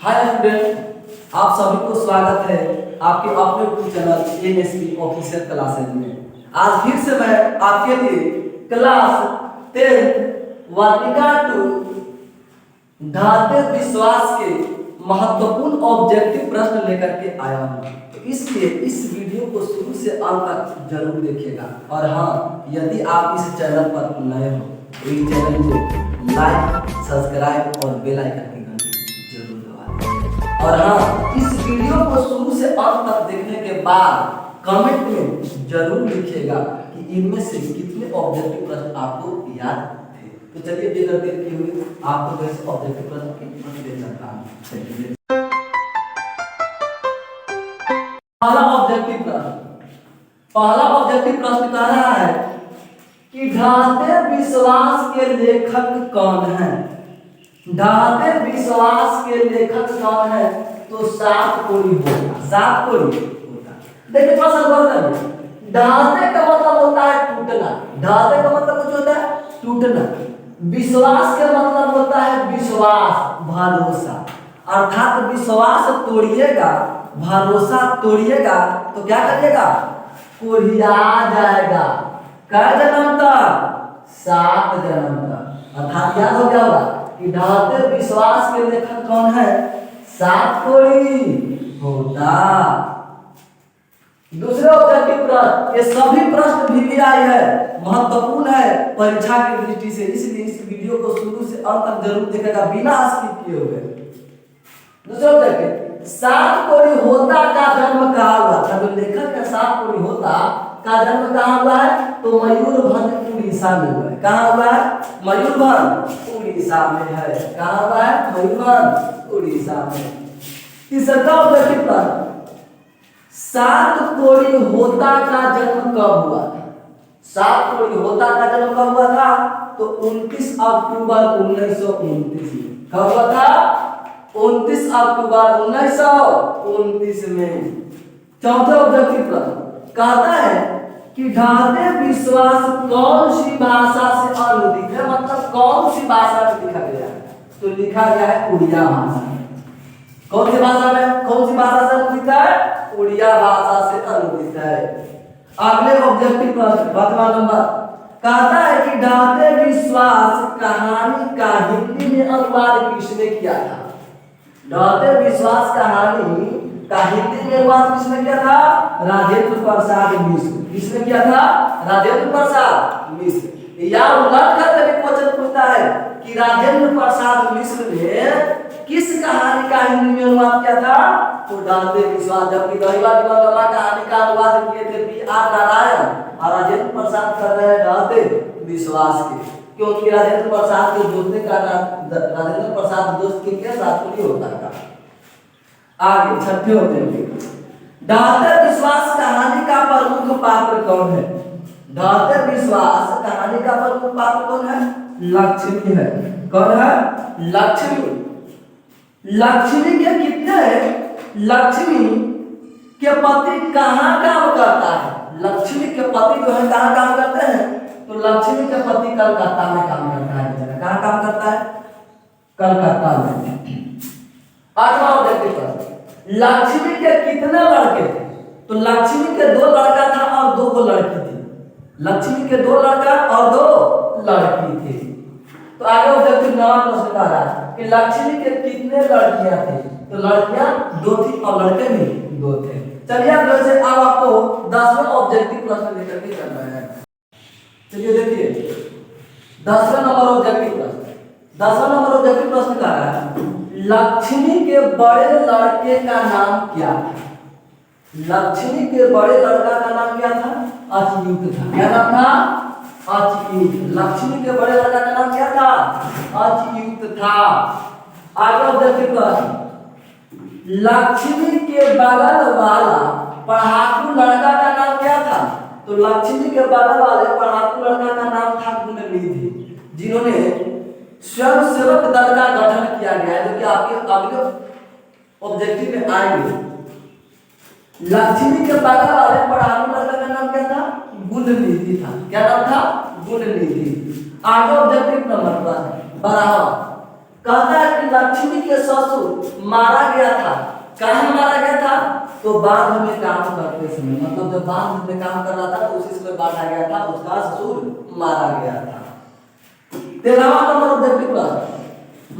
Hi student, आप सभी को स्वागत है आपके अपने YouTube channel MSP official classes में। आज फिर से मैं आपके लिए क्लास 10 वार्तिका 2 ढाते विश्वास के महत्वपूर्ण ऑब्जेक्टिव प्रश्न लेकर के आया हूँ। तो इसलिए इस वीडियो को शुरू से अंत तक जरूर देखिएगा। और हाँ, यदि आप इस चैनल पर नए हो तो इस चैनल को लाइक, सब्सक्राइब और बेल आइकन की घंटी जरूर दबा दें। और हाँ, इस वीडियो को शुरू से अंत तक देखने के बाद कमेंट में जरूर लिखिएगा कि इनमें से कितने ऑब्जेक्टिव प्रश्न आपको याद थे। तो चलिए बिना देर किए हुए आपको वैसे ऑब्जेक्टिव प्रश्न के उत्तर दे सकता हूँ। चलिए पहला ऑब्जेक्टिव प्रश्न कह रहा है कि ढाते विश्वास के लेखक कौन है। ढाते विश्वास के लेखक कौन है? तो सात कोड़ी होगा। सात कोड़ी होगा। देखिए थोड़ा सा गौर करिए। ढाते का मतलब होता है टूटना। ढाते का मतलब कुछ होता है टूटना। विश्वास का मतलब होता है विश्वास, भरोसा। अर्थात विश्वास तोड़िएगा, भरोसा तोड़िएगा तो क्या करिएगा? कोढ़िया जाएगा। क्या जन्म तक? 7 जन्म तक। अर्थात याद हो गया होगा कि ढाते विश्वास के लेखक कौन है? 7 कोड़ी होता। दूसरे ऑब्जेक्टिव प्रश्न, ये सभी प्रश्न VVI है, महत्वपूर्ण है परीक्षा की दृष्टि से, इसलिए इस वीडियो को शुरू से अंत तक जरूर देखेगा बिना स्किप किए हुए। दूसरा ऑब्जेक्टिव, 7 कोड़ी होता का जन्म कहाँ हुआ था? जो लेखक है 7 कोड़ी होता का जन्म कहाँ हुआ है? तो मयूरभंज उड़ीसा में हुआ है। कहाँ हुआ है? मयूरभंज उड़ीसा में है। कहाँ हुआ है? मयूरभंज उड़ीसा में। तीसरा ऑब्जेक्टिव प्रश्न, 7 कोड़ी होता का जन्म कब हुआ था? 7 कोड़ी होता का जन्म कब हुआ था? तो 29 अक्टूबर 1929 में। कब हुआ था? 29 अक्टूबर 1929 में। चौथा ऑब्जेक्टिव प्रश्न कहता है कि ढाते विश्वास कौन सी भाषा से अनुदित है? मतलब कौन सी भाषा में लिखा गया है? तो लिखा गया है उड़िया भाषा में। कौन सी भाषा में? कौन सी भाषा से अनुदित है? उड़िया भाषा से अनुदित है। अगले ऑब्जेक्टिव प्रश्न 5वां नंबर कहता है कि ढाते विश्वास कहानी का हिंदी में अनुवाद किसने किया था? ढाते विश्वास कहानी का हिंदी में अनुवाद किसने किया था? राजेंद्र प्रसाद मिश्र। किसने किया था? राजेंद्र प्रसाद मिश्र। या उलट करके क्वेश्चन पूछता है कि राजेंद्र प्रसाद मिश्र ने किस कहानी का हिंदी में अनुवाद किया था? तो ढाते विश्वास। जबकि दहिवा दिवाकरमा कहानी का अनुवाद किए थे B.R. नारायण और राजेंद्र प्रसाद कर रहे हैं ढाते विश्वास के, क्योंकि राजेंद्र प्रसाद के दोस्त का राजेंद्र प्रसाद दोस्त के क्या साथ कोई होता था। आगे छठे ऑब्जेक्टिव, ढाते विश्वास कहानी का प्रमुख पात्र कौन है? ढाते विश्वास कहानी का प्रमुख पात्र कौन है? लक्ष्मी है। कौन है? लक्ष्मी। लक्ष्मी के कितने हैं? लक्ष्मी के पति कहाँ काम करता है? लक्ष्मी के पति जो है कहाँ काम करते हैं? तो लक्ष्मी के पति कलकत्ता में काम करता है। कहाँ काम करता है? कलकत्ता में। आठवां ऑब्जेक्टिव, लक्ष्मी के कितने लड़के थे? तो लक्ष्मी के 2 लड़का था और 2 लड़की थी। लक्ष्मी के 2 लड़का और 2 लड़की थी। तो आगे ऑब्जेक्टिव 9वां प्रश्न कह रहा है कि लक्ष्मी के कितने लड़कियां थी? तो लड़कियां 2 थी और लड़के भी 2 थे। चलिए अब जैसे अब आपको 10वां ऑब्जेक्टिव प्रश्न लेकर के चल रहे हैं। चलिए देखिए 10वां नंबर ऑब्जेक्टिव प्रश्न। 10वां नंबर ऑब्जेक्टिव प्रश्न कह रहा है लक्ष्मी के बड़े लड़के का नाम क्या था? लक्ष्मी के बड़े लड़का का नाम क्या था? अच्युत था। क्या नाम था? अच्युत। लक्ष्मी के बड़े लड़का का नाम क्या था? अच्युत था। आगे ऑब्जेक्टिव प्रश्न, लक्ष्मी के बगल वाला पढ़ाकू लड़का का नाम क्या था? तो लक्ष्मी के बगल वाले पढ़ाकू लड़का का नाम था गुणनिधि, जिन्होंने स्वयं सेवक दल का गठन किया गया है, जो कि आपके अगले ऑब्जेक्टिव में आएंगे। लक्ष्मी के बगल वाले पढ़ाकू लड़का का नाम क्या था? गुणनिधि था। क्या नाम था? गुणनिधि। आगे ऑब्जेक्टिव नंबर 12 कहता है कि लक्ष्मी के ससुर मारा गया था। कहाँ मारा गया था? तो बांध में काम करते समय, मतलब जब बांध में काम कर रहा था तो उसी समय बांधा गया था, उसका ससुर मारा गया था। 13वां नंबर ऑब्जेक्टिव क्वेश्चन,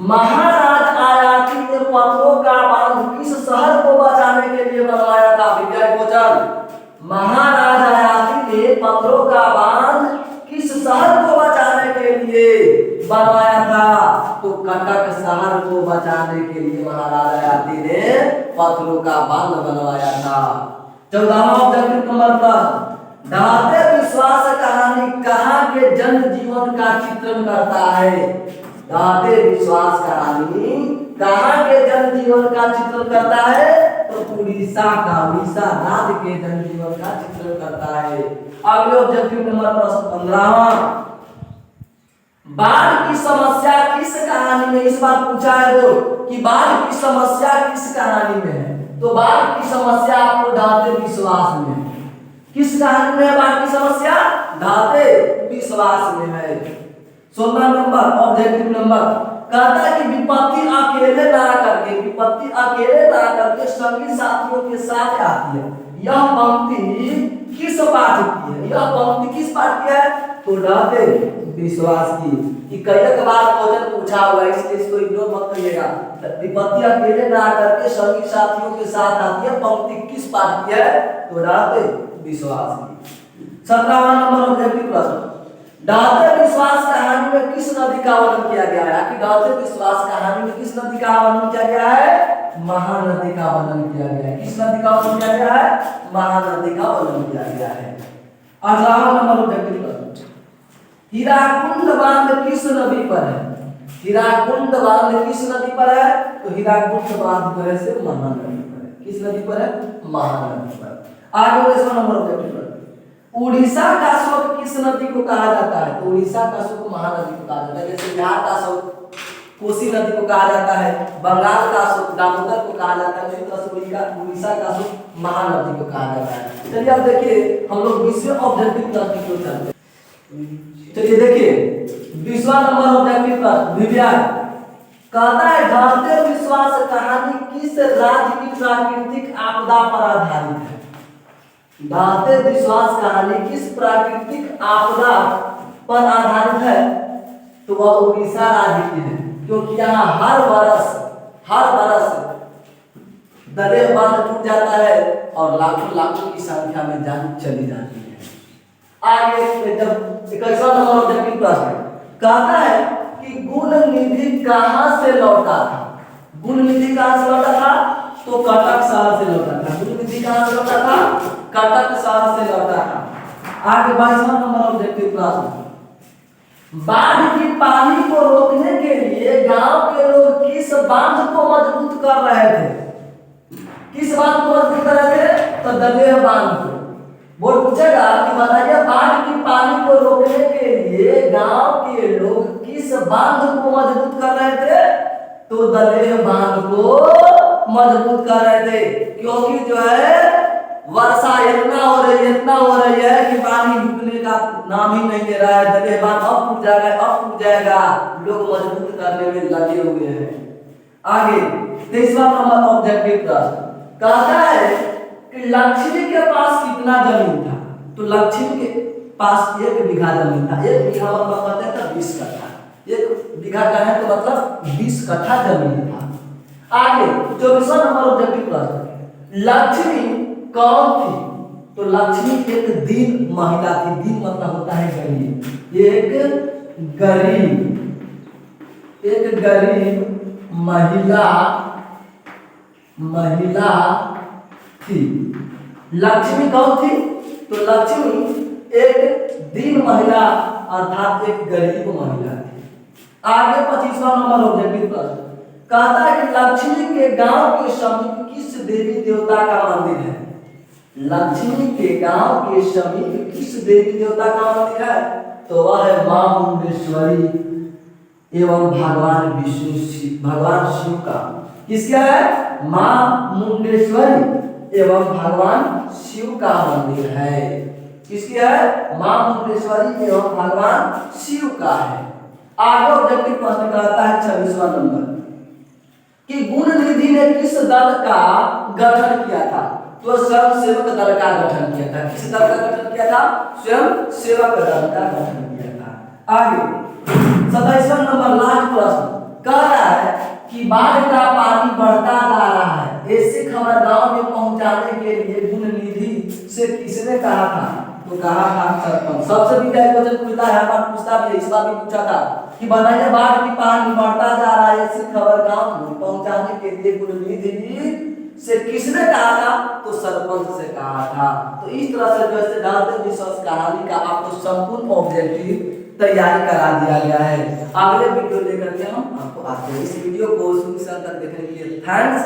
महाराज आयाती ने पत्थरों का बांध किस शहर को बचाने के लिए बनवाया था? विद्यार्थी क्वेश्चन, महाराज आयाती ने पत्थरों का बांध किस शहर को बचाने के लिए बनवाया था? तो कटक शहर को बचाने के लिए महाराज आयाती ने पत्थरों का बांध बनवाया था। 14वां ऑब्जेक्टिव नंबर प्रश्न, ढाते विश्वास कहानी कहाँ के जन जीवन का चित्रण करता है? ढाते विश्वास कहानी कहाँ के जन जीवन का चित्रण करता है? तो उड़ीसा राज्य के जन जीवन का चित्रण करता है। अगले ऑब्जेक्टिव नंबर प्रश्न 15वां, बाढ़ की समस्या किस कहानी में? इस बार पूछा है वो कि बाढ़ की समस्या किस कहानी में है? तो बाढ़ की समस्या आपको ढाते विश्वास में है। किस कहानी में है बाढ़ की समस्या? ढाते विश्वास में है। 16 नंबर ऑब्जेक्टिव नंबर, कहता है कि विपत्ति अकेले ना करके संगी साथियों के साथ आती है। यह पंक्ति किस पाठ की है? यह पंक्ति किस पाठ की है? तो ढाते विश्वास की। कि कई बार क्वेश्चन पूछा हुआ है, इसलिए इसको इग्नोर मत करिएगा। विपत्ति अकेले ना करके संगी साथियों के साथ आती है, पंक्ति किस पाठ की है? तो ढाते विश्वास की। 17वां नंबर ऑब्जेक्टिव प्रश्न, ढाते विश्वास कहानी में किस नदी का वर्णन किया गया है? कि ढाते विश्वास कहानी में किस नदी का वर्णन किया गया है? महानदी का वर्णन किया गया है। किस नदी का वर्णन किया गया है? महानदी का वर्णन किया गया है। 18वां नंबर ऑब्जेक्टिव प्रश्न, हीराकुंड बांध किस नदी पर है? हीराकुंड बांध किस नदी पर है? तो हीराकुंड बांध जो है से महानदी पर है। किस नदी पर है? महानदी पर। आगे 19वां नंबर ऑब्जेक्टिव प्रश्न, उड़ीसा का शोक किस नदी को कहा जाता है? तो उड़ीसा का शोक महानदी को कहा जाता है। जैसे बिहार का शोक कोसी नदी को कहा जाता है, बंगाल का शोक दामोदर को कहा जाता है, उसी तरह से उड़ीसा का शोक महानदी को कहा जाता है। चलिए अब देखिए हम लोग 20वें ऑब्जेक्टिव प्रश्न की ओर चलते हैं। चलिए देखिए 20वां नंबर ऑब्जेक्टिव प्रश्न, विज्ञान कहता है ढाते विश्वास कहानी किस राज्य की प्राकृतिक आपदा पर आधारित है? ढाते विश्वास कहानी किस प्राकृतिक आपदा पर आधारित है? तो वह उड़ीसा राज्य की है, क्योंकि यहाँ हर बरस दरिया बांध टूट जाता है और लाखों की संख्या में जान चली जाती है। आगे जब 21वां नंबर ऑब्जेक्टिव प्रश्न कहता है कि गुण निधि कहाँ से लौटा था? गुण निधि कहाँ से लौटा था? तो कटक शहर से लौटा था। गुण निधि कहाँ से लौटा था? कटक शहर से लौटा था। आगे 22वां नंबर ऑब्जेक्टिव प्रश्न, बाढ़ की पानी को रोकने के लिए गांव के लोग किस बांध को मजबूत कर रहे थे? किस बांध को मजबूत कर रहे थे? तो दलेह बांध को। बोर्ड पूछेगा कि बताइए बाढ़ की पानी को रोकने के लिए गांव के लोग किस बांध को मजबूत कर रहे थे? तो दलेह बांध को मजबूत कर रहे थे, क्योंकि जो है वर्षा इतना हो रही है कि पानी रुकने का नाम ही नहीं ले रहा है। दलेह बांध अब टूट जाएगा, लोग मजबूत करने में लगे हुए हैं। आगे 23वां नंबर ऑब्जेक्टिव प्रश्न कहता है कि लक्ष्मी के पास कितना जमीन था? तो लक्ष्मी के पास 1 बीघा जमीन था। 1 बीघा मतलब कहते हैं 20 कट्ठा। 1 बीघा का है तो मतलब 20 कट्ठा जमीन था। आगे 24वां नंबर ऑब्जेक्टिव प्रश्न, लक्ष्मी कौन थी? तो लक्ष्मी एक दीन महिला थी। दीन मतलब होता है गरीब। एक गरीब महिला थी। लक्ष्मी कौन थी? तो लक्ष्मी एक दीन महिला अर्थात एक गरीब महिला थी। आगे 25वां नंबर ऑब्जेक्टिव प्रश्न कहता है कि लक्ष्मी के गांव के समीप किस देवी देवता का मंदिर है? लक्ष्मी के गांव के समीप किस देवी देवता का मंदिर है? तो वह है मां मुंडेश्वरी एवं भगवान शिव का। किसका है? मां मुंडेश्वरी एवं भगवान शिव का मंदिर है। किसकी है? मां मुंडेश्वरी एवं भगवान शिव का है। आगे ऑब्जेक्टिव प्रश्न कहता है 26वां नंबर कि गुण निधि ने किस दल का गठन किया था? तो स्वयं सेवक दल का गठन किया था। किस दल का गठन किया था? स्वयं सेवक दल का गठन किया था। आगे 27वां नंबर लास्ट प्रश्न कह रहा है कि बाढ़ का पानी बढ़ता जा रहा है, ऐसी खबर गांव में पहुंचाने के लिए गुण निधि से किसने कहा था? तो कहा था सरपंच। सबसे पहले क्वेश्चन पूछता है, हमारा पूछता भी है, इस बार भी पूछा था कि बताइए बाढ़ की पानी बढ़ता जा रहा है, ऐसी खबर गांव में पहुंचाने के लिए गुण निधि से किसने कहा था? तो सरपंच से कहा था। तो इस तरह से जैसे डालते विश्वास कहानी का आपको संपूर्ण ऑब्जेक्टिव तैयारी करा दिया गया है। अगले वीडियो लेकर के हम आपको आते हैं। इस वीडियो को शुरू से अंत तक देखने के लिए थैंक्स।